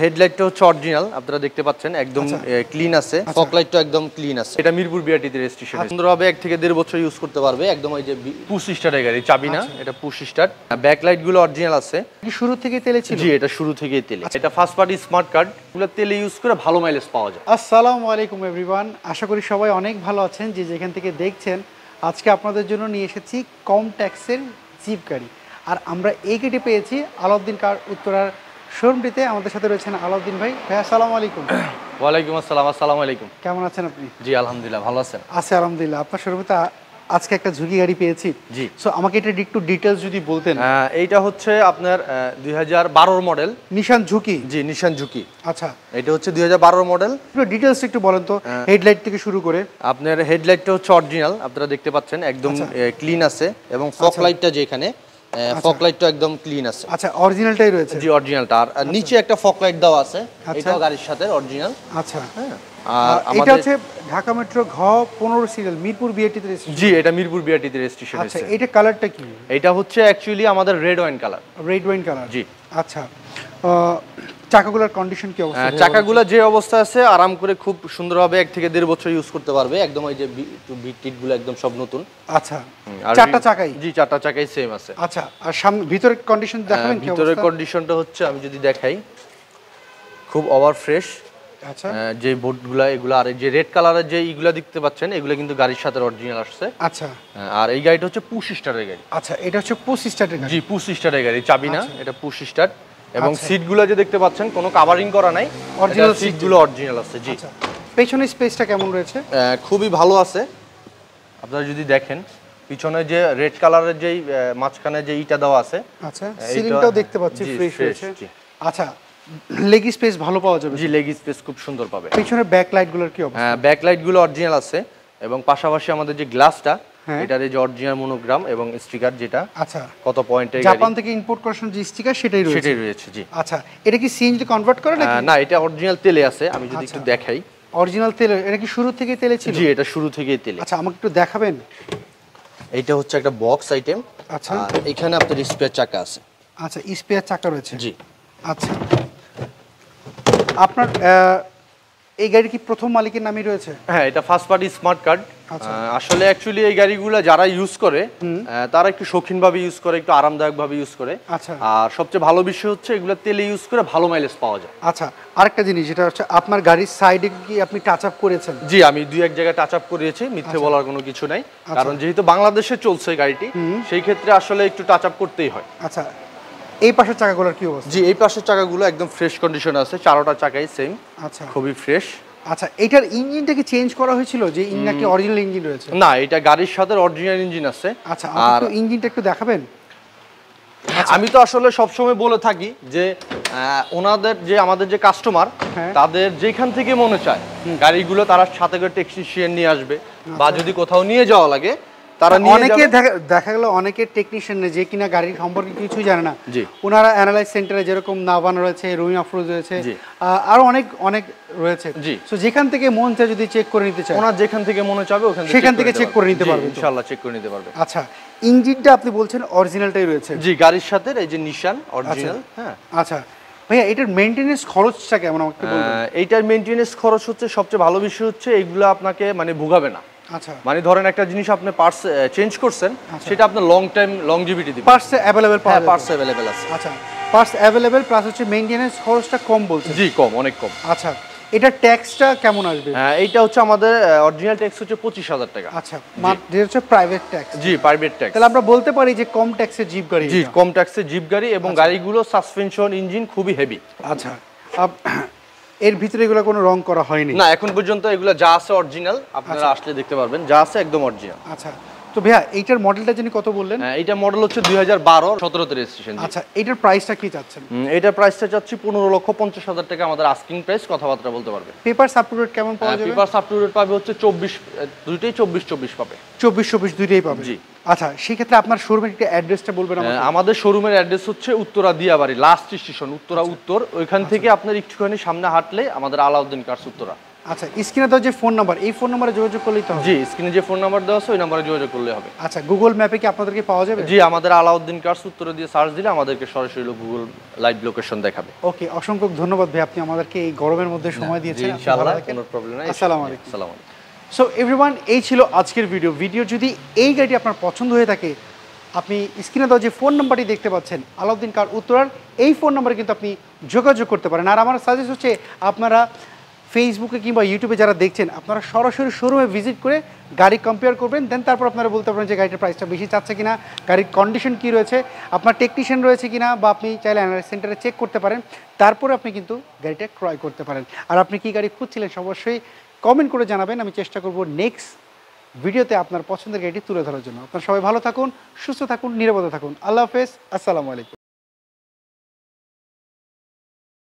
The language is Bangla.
হেডলাইটটা হচ্ছে অরিজিনাল, আপনারা দেখতে পাচ্ছেন একদম ক্লিন আছে। ফগ লাইটটা একদম ক্লিন আছে। এটা মিরপুর বিআরটিতে রেজিস্ট্রেশন। সুন্দরভাবে 1 থেকে 1.5 বছর ইউজ করতে পারবে। একদম এই যে পুশ স্টার্টের গাড়ি, চাবি না, এটা পুশ স্টার্ট। ব্যাক লাইট গুলো অরিজিনাল আছে। কি শুরু থেকে তেলে ছিল? জি, এটা শুরু থেকেই তেলে। এটা ফার্স্ট পার্টি স্মার্ট কার্ড, এগুলো তেলে ইউজ করে ভালো মাইলেজ পাওয়া যায়। আসসালামু আলাইকুম এভরিওয়ান, আশা করি সবাই অনেক ভালো আছেন। যে যেখান থেকে দেখছেন, আজকে আপনাদের জন্য নিয়ে এসেছি কম ট্যাক্সের জিপ গাড়ি। আর আমরা এই গাড়ি পেয়েছি আলাউদ্দিন কার উত্তরার শোরুমটিতে। আমাদের সাথে রয়েছেন আলাউদ্দিন ভাই। ভাই আসসালামু আলাইকুম। ওয়ালাইকুম আসসালাম। আসসালামু আলাইকুম। কেমন আছেন আপনি? জি আলহামদুলিল্লাহ, ভালো আছেন? আছি আলহামদুলিল্লাহ। আপনার শোরুমে তো আজকে একটা ঝুঁকি গাড়ি পেয়েছি। জি, সো আমাকে এটা একটু ডিটেলস যদি বলতেন। এইটা হচ্ছে আপনার 2012 মডেল নিশান ঝুঁকি। জি, নিশান ঝুঁকি। আচ্ছা, এটা হচ্ছে 2012 মডেল। একটু ডিটেলস একটু বলেন তো, হেডলাইট থেকে শুরু করে। আপনার হেডলাইটটা হচ্ছে অরিজিনাল, আপনারা দেখতে পাচ্ছেন একদম ক্লিন আছে। এবং ফগ লাইটটা যেখানে ফগ লাইটটা একদম ক্লিন আছে। আচ্ছা, অরিজিনালটাই রয়েছে? জি, অরিজিনালটা। আর নিচে একটা ফগ লাইট দেওয়া আছে, এটাও গাড়ির সাথে অরিজিনাল। আচ্ছা, হ্যাঁ। আর এটা হচ্ছে ঢাকা মেট্রো ঘ 15 সিরিয়াল, মিরপুর বিআরটিতে রেজিস্ট্রেশন। জি, এটা মিরপুর বিআরটিতে রেজিস্ট্রেশন হয়েছে। আচ্ছা, এটা কালারটা কি? এটা হচ্ছে অ্যাকচুয়ালি আমাদের red wine colour. Red wine colour. জি। আচ্ছা, চাকাগুলোর কন্ডিশন কি অবস্থা? চাকাগুলো যে অবস্থা আছে, আরাম করে খুব সুন্দরভাবে 1 থেকে 1.5 বছর ইউজ করতে পারবে। একদম এই যে বিট টিট গুলো একদম সব নতুন। আচ্ছা, চারটা চাকাই? জি, চারটা চাকাই সেম আছে। আচ্ছা, আর সামনে ভিতরের কন্ডিশন দেখাবেন কি? ভিতরের কন্ডিশনটা হচ্ছে, আমি যদি দেখাই, খুব ওভার ফ্রেশ। আচ্ছা, যে বোর্ডগুলা এগুলা, আর যে রেড কালারের যে এইগুলা দেখতে পাচ্ছেন, এগুলো কিন্তু গাড়ির সাথে অরিজিনাল আসছে। আচ্ছা, আর এই গাড়িটা হচ্ছে পুশ স্টার্টের গাড়ি। আচ্ছা, এটা হচ্ছে পুশ স্টার্টের গাড়ি? জি, পুশ স্টার্টের গাড়ি, চাবি না, এটা পুশ স্টার্ট। এবং সিটগুলো যে দেখতে পাচ্ছেন, কোনো কভারিং করা নাই, অরিজিনাল সিটগুলো অরিজিনাল আছে। জি। পেছনের স্পেসটা কেমন রয়েছে? খুবই ভালো আছে। আপনারা যদি দেখেন, পিছনে যে রেড কালারের যেই মাঝখানে যে ইটা দেওয়া আছে, আচ্ছা, সিলিংটাও দেখতে পাচ্ছি ফ্রেশ রয়েছে। আচ্ছা, লেগ স্পেস ভালো পাওয়া যাবে? জি, লেগ স্পেস খুব সুন্দর পাবে। পিছনের ব্যাক লাইটগুলোর কি অবস্থা? ব্যাক লাইটগুলো অরিজিনাল আছে। এবং পাশাপাশি আমাদের যে গ্লাসটা, এটার এই যে অরিজিনাল মনোগ্রাম এবং স্টিকার, যেটা আচ্ছা কত পয়েন্টে জাপান থেকে ইম্পোর্ট করার যে স্টিকার, সেটাই রয়েছে। জি। আচ্ছা, এটা কি সিএনজি কনভার্ট করে নাকি? না, এটা অরিজিনাল তেলে আছে। আমি যদি একটু দেখাই, অরিজিনাল তেলে। এটা কি শুরু থেকে তেলে ছিল? জি, এটা শুরু থেকেই তেলে। আচ্ছা, আমাকে একটু দেখাবেন। এইটা হচ্ছে একটা বক্স আইটেম। আচ্ছা, আর এখানে আপনার স্পেয়ার চাকা আছে। আচ্ছা, স্পেয়ার চাকা রয়েছে। জি। আচ্ছা, আপনার এই গাড়ি কি প্রথম মালিকের নামই রয়েছে? হ্যাঁ, এটা ফার্স্ট পার্টি স্মার্ট কার্ড। আসলে অ্যাকচুয়ালি এই গাড়িগুলো যারা ইউজ করে, তারা একটু শৌখিনভাবে ইউজ করে, একটু আরামদায়কভাবে ইউজ করে। আচ্ছা, আর সবচেয়ে ভালো বিষয় হচ্ছে, এগুলো তেলে ইউজ করে ভালো মাইলেজ পাওয়া যায়। আচ্ছা, আরেকটা জিনিস, যেটা হচ্ছে আপনার গাড়ির সাইডে কি আপনি টাচ আপ করেছেন? জি, আমি 2-1 জায়গায় টাচ আপ করিয়েছি, মিথ্যে বলার কোনো কিছু নাই। কারণ যেহেতু বাংলাদেশে চলছে গাড়িটি, সেই ক্ষেত্রে আসলে একটু টাচ আপ করতেই হয়। আচ্ছা, এই পাশের চাকাগুলোর কি অবস্থা? জি, এই পাশের চাকাগুলো একদম ফ্রেশ কন্ডিশনে আছে, চারোটা চাকাই সেম। আচ্ছা, খুবই ফ্রেশ। আচ্ছা, এটার ইঞ্জিনটা কি চেঞ্জ করা হয়েছিল? যে নাকি অরিজিনাল ইঞ্জিন রয়েছে? না, এটা গাড়ির সাথে অরিজিনাল ইঞ্জিন আছে। আচ্ছা, আর ইঞ্জিনটা একটু দেখাবেন। আমি তো আসলে সবসময় বলে থাকি যে ওনাদের যে আমাদের যে কাস্টমার, তাদের যেখান থেকে মনে চায় গাড়িগুলো, তারা সাথে করে টেকনিশিয়ান নিয়ে আসবে, বা যদি কোথাও নিয়ে যাওয়া লাগে তারা নিয়ে যাবে। অনেকে দেখা গেল অনেকের টেকনিশিয়ান যে কিনা গাড়ির সম্পর্কে কিছু জানে না, জি, ওনারা অ্যানালাইজ সেন্টারে, যেরকম নাভান রয়েছে, রুমি আফরোজ রয়েছে, আরো অনেক অনেক রয়েছে। জি, সো যেখান থেকে মন চায় যদি চেক করে নিতে চায়, ওনার যেখান থেকে মনে চাবে সেখান থেকে চেক করে নিতে পারবে, ইনশাআল্লাহ চেক করে নিতে পারবে। আচ্ছা, ইঞ্জিনটা আপনি বলছেন অরিজিনালটাই রয়েছে? জি, গাড়ির সাথে এই যে নিশান অরিজিনাল। হ্যাঁ। আচ্ছা ভাইয়া, এটার মেইনটেনেন্স খরচটা কেমন আমাকে বলবেন? এইটার মেইনটেনেন্স খরচ হচ্ছে, সবচেয়ে ভালো বিষয় হচ্ছে এগুলো আপনাকে মানে ভোগাবে না। আচ্ছা, মানে ধরেন একটা জিনিস আপনি পার্টস চেঞ্জ করছেন, সেটা আপনার লং টাইম লংজিভিটি দিবে। পার্টস अवेलेबल পাওয়া যায়? পার্টস अवेलेबल আছে। আচ্ছা, পার্টস अवेलेबल প্লাস হচ্ছে মেইনটেনেন্স খরচটা কম বলছেন? জি, কম, অনেক কম। আচ্ছা, এটা ট্যাক্সটা কেমন আসবে? এইটা হচ্ছে আমাদের অরিজিনাল ট্যাক্স হচ্ছে 25,000 টাকা। আচ্ছা, যেটা হচ্ছে প্রাইভেট ট্যাক্স? জি, প্রাইভেট ট্যাক্স। তাহলে আমরা বলতে পারি যে কম ট্যাক্সের জিপ গাড়ি? জি, কম ট্যাক্সের জিপ গাড়ি, এবং গাড়িগুলো সাসপেনশন, ইঞ্জিন খুবই হেভি। আচ্ছা, এর ভিতরে এগুলো কোনো রং করা হয়নি? না, এখন পর্যন্ত এগুলো যা আছে অরিজিনাল, আপনারা আসলে দেখতে পারবেন, যা আছে একদম অরিজিনাল। আচ্ছা, তো ভাইয়া এইটার মডেলটা যিনি কত বললেন? এইটা মডেল হচ্ছে 2012 17তে রেজিস্ট্রেশন। আচ্ছা, এটার প্রাইসটা কি চাচ্ছেন? এটার প্রাইসটা চাচ্ছি 15,50,000 টাকা, আমাদের আস্কিং প্রাইস, কথাবার্তা বলতে পারবে। পেপার সাবটুরেট কেমন পাওয়া যাবে? পেপার সাবটুরেট পাবে হচ্ছে 24, দুইটাই 24 পাবে। 24 দুইটাই পাবে? জি। আচ্ছা, সেই ক্ষেত্রে আপনার শোরুমের একটা অ্যাড্রেসটা বলবেন আমাকে? আমাদের শোরুমের অ্যাড্রেস হচ্ছে উত্তরা দিয়াবাড়ি, লাস্ট স্টেশন উত্তরা উত্তর। ওইখান থেকে আপনার একটুখানি সামনে হাঁটলে আমাদের আলাউদ্দিন কার্স উত্তরা। আচ্ছা, স্ক্রিনে দেওয়া যে ফোন নাম্বার, এই ফোন নাম্বারে যোগাযোগ করলেই তো হবে? জি, স্ক্রিনে যে ফোন নাম্বার দেওয়া আছে ওই নাম্বারে যোগাযোগ করলে হবে। আচ্ছা, গুগল ম্যাপে কি আপনাদেরকে পাওয়া যাবে? জি, আমাদের আলাউদ্দিন কার্স উত্তরে দিয়ে সার্চ দিলে আমাদেরকে সরাসরি গুগল লাইভ লোকেশন দেখাবে। ওকে, অসংখ্য ধন্যবাদ ভাই, আপনি আমাদেরকে এই গরমের মধ্যে সময় দিয়েছেন। ইনশাআল্লাহ, কোনো প্রবলেম নাই। আসসালামু আলাইকুম। আসসালামু আলাইকুম। সো এভরিওয়ান, এই ছিল আজকের ভিডিও যদি এই গাড়িটি আপনার পছন্দ হয়ে থাকে, আপনি স্ক্রিনে দেওয়া যে ফোন নাম্বারটি দেখতে পাচ্ছেন আলাউদ্দিন কার উত্তরার, এই ফোন নাম্বারে কিন্তু আপনি যোগাযোগ করতে পারেন। আর আমার সাজেস্ট হচ্ছে আপনারা ফেসবুকে কিংবা ইউটিউবে যারা দেখছেন, আপনারা সরাসরি শোরুমে ভিজিট করে গাড়ি কম্পেয়ার করবেন, দেন তারপর আপনারা বলতে পারেন যে গাড়িটার প্রাইসটা বেশি চাচ্ছে কিনা, গাড়ির কন্ডিশন কী রয়েছে, আপনার টেকনিশিয়ান রয়েছে কিনা, বা আপনি চাইলে অ্যানালাইজ সেন্টারে চেক করতে পারেন, তারপরে আপনি কিন্তু গাড়িটা ক্রয় করতে পারেন। আর আপনি কি গাড়ি খুঁজছিলেন অবশ্যই কমেন্ট করে জানাবেন, আমি চেষ্টা করব নেক্সট ভিডিওতে আপনার পছন্দের গাড়িটি তুলে ধরার জন্য। আপনারা সবাই ভালো থাকুন, সুস্থ থাকুন, নিরাপদে থাকুন। আল্লাহ হাফেজ, আসসালামু আলাইকুম।